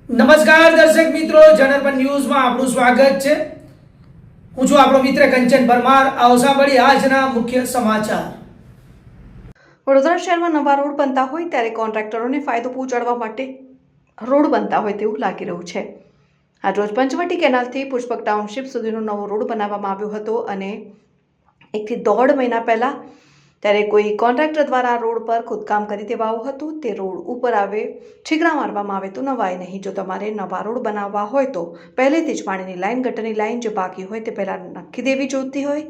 નમસ્કાર દર્શક મિત્રો, જનરપન ન્યૂઝમાં આપનું સ્વાગત છે। હું છું આપણો મિત્ર કંચન પરમાર। આવો સાંભળીએ આજના મુખ્ય સમાચાર। વડોદરા શહેરમાં નવા રોડ બનતા હોય ત્યારે કોન્ટ્રાક્ટરોને ફાયદો પહોંચાડવા માટે રોડ બનતા હોય તેવું લાગી રહ્યું છે। આજરોજ પંચવટી કેનાલથી પુષ્પક ટાઉનશીપ સુધીનો નવો રોડ બનાવવામાં આવ્યો હતો અને 1 થી 1.5 મહિના પહેલા ત્યારે કોઈ કોન્ટ્રાક્ટર દ્વારા રોડ પર ખોદકામ કરી દેવાયું હતું। તે રોડ ઉપર આવે છીગડા મારવામાં આવે તો નવાય નહીં। જો તમારે નવા રોડ બનાવવા હોય તો પહેલેથી જ પાણીની લાઈન, ગટરની લાઈન જે બાકી હોય તે પહેલાં નાખી દેવી જોઈતી હોય।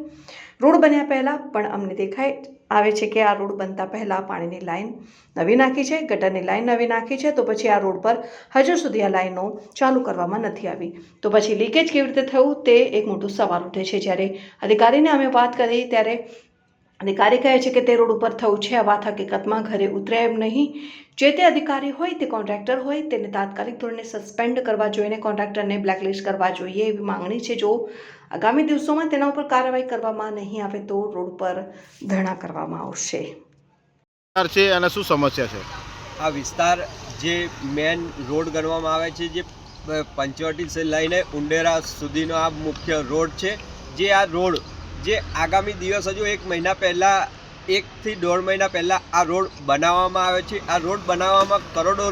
રોડ બન્યા પહેલાં પણ અમને દેખાય આવે છે કે આ રોડ બનતા પહેલાં પાણીની લાઈન નવી નાખી છે, ગટરની લાઈન નવી નાખી છે, તો પછી આ રોડ પર હજુ સુધી આ લાઈનો ચાલુ કરવામાં નથી આવી, તો પછી લીકેજ કેવી રીતે થયું તે એક મોટો સવાલ ઉઠે છે। જ્યારે અધિકારીને અમે વાત કરી ત્યારે અધિકારી કહે છે કે તે રોડ ઉપર થયું છે। આ વાત હકીકતમાં ઘરે ઉતરે એમ નહીં। જે તે અધિકારી હોય, તે કોન્ટ્રાક્ટર હોય, તેને તાત્કાલિક ધોરણે સસ્પેન્ડ કરવા જોઈએ, કોન્ટ્રાક્ટરને બ્લેકલિસ્ટ કરવા જોઈએ એવી માંગણી છે। જો આગામી દિવસોમાં તેના ઉપર કાર્યવાહી કરવામાં નહીં આવે તો રોડ પર ધરણા કરવામાં આવશે। છે અને શું સમસ્યા છે? આ વિસ્તાર જે મેન રોડ ગણવામાં આવે છે, જે પંચવટીથી લઈને ઉંડેરા સુધીનો આ મુખ્ય રોડ છે। જે આ રોડ જે આગામી દિવસ હજુ 1 મહિના પહેલાં 1 થી 1.5 મહિના પહેલાં આ રોડ બનાવવામાં આવે છે। આ રોડ બનાવવામાં કરોડો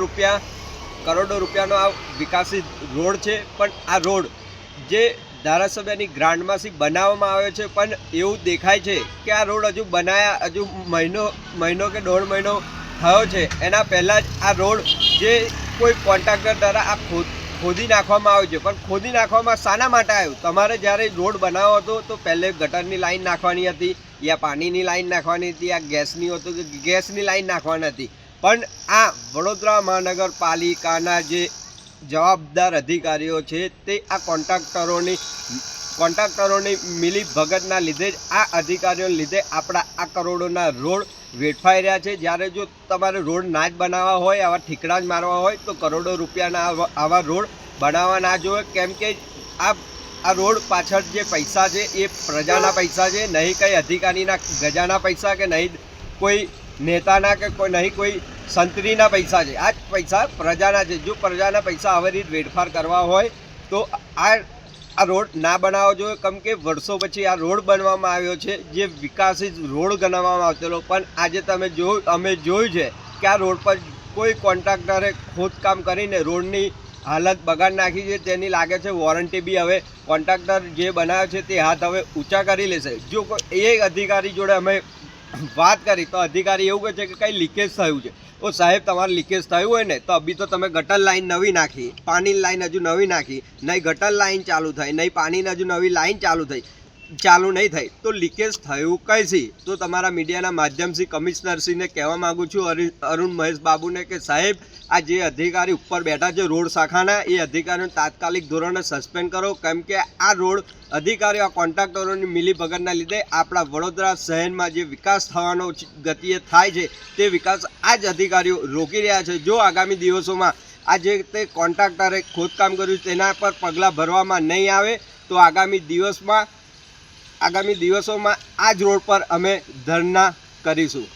રૂપિયાનો આ વિકાસિત રોડ છે, પણ આ રોડ જે ધારાસભ્યની ગ્રાન્ટમાંથી બનાવવામાં આવ્યો છે, પણ એવું દેખાય છે કે આ રોડ હજુ બનાયા હજુ મહિનો કે 1.5 મહિનો થયો છે। એના પહેલાં જ આ રોડ જે કોઈ કોન્ટ્રાક્ટર દ્વારા આ ખોદી નાખવામાં આવ્યું છે, પણ ખોદી નાખવામાં શાના માટે આવ્યું? તમારે જ્યારે રોડ બનાવવો હતો તો પહેલે ગટરની લાઈન નાખવાની હતી, યા પાણીની લાઈન નાખવાની હતી, યા ગેસની હતો કે ગેસની લાઈન નાખવાની હતી, પણ આ વડોદરા મહાનગરપાલિકાના જે જવાબદાર અધિકારીઓ છે તે આ કોન્ટ્રાક્ટરોની મિલીભગતના લીધે જ આ અધિકારીઓને લીધે આપણા આ કરોડોના રોડ વેડફાઈ રહ્યા છે। જ્યારે જો તમારે રોડ ના જ બનાવવા હોય, આવા ઠીકડા જ મારવા હોય તો કરોડો રૂપિયાના આવા રોડ બનાવવા ના જોઈએ, કેમ કે આ રોડ પાછળ જે પૈસા છે એ પ્રજાના પૈસા છે, નહીં કંઈ અધિકારીના ગજાના પૈસા કે નહીં કોઈ નેતાના કે નહીં કોઈ સંતરીના પૈસા છે। આ જ પૈસા પ્રજાના છે। જો પ્રજાના પૈસા આવી રીતે વેડફાર કરવા હોય તો આ રોડ ના બનાવવો જોઈએ, કેમ કે વર્ષો પછી આ રોડ બનવામાં આવ્યો છે, જે વિકાસિત રોડ ગણવામાં આવતો, પણ આજે અમે જોયું છે કે આ રોડ પર કોઈ કોન્ટ્રાક્ટરે ખોદકામ કરીને રોડની હાલત બગાડ નાખી છે। તેની લાગે છે વોરંટી બી હવે કોન્ટ્રાક્ટર જે બનાવ્યો છે તે હાથ હવે ઊંચા કરી લેશે। જો એ અધિકારી જોડે અમે વાત કરી તો અધિકારી એવું કહે છે કે કંઈ લીકેજ થયું છે। ઓ સાહેબ, તમારે લીકેજ થયું હોય ને તો અભી તો તમે ગટર લાઈન નવી નાખી, પાણીની લાઈન હજુ નવી નાખી, નહીં ગટર લાઈન ચાલુ થઈ, નહીં પાણીની હજુ નવી લાઈન ચાલુ નહીં થઈ, તો લીકેજ થયું કઈથી? તો તમારા મીડિયાના માધ્યમથી કમિશનરશ્રીને કહેવા માગું છું, અરુણ મહેશ બાબુને, કે સાહેબ આ જે અધિકારી ઉપર બેઠા છે રોડ શાખાના, એ અધિકારીઓને તાત્કાલિક ધોરણે સસ્પેન્ડ કરો, કેમ કે આ રોડ અધિકારીઓ આ કોન્ટ્રાક્ટરોની મિલીભગતના લીધે આપણા વડોદરા શહેરમાં જે વિકાસ થવાનો ગતિએ થાય છે તે વિકાસ આ જ અધિકારીઓ રોકી રહ્યા છે। જો આગામી દિવસોમાં આ જે તે કોન્ટ્રાક્ટરે ખોદકામ કર્યું તેના પર પગલાં ભરવામાં નહીં આવે તો આગામી દિવસોમાં આ જ રોડ પર અમે ધરણા કરીશું।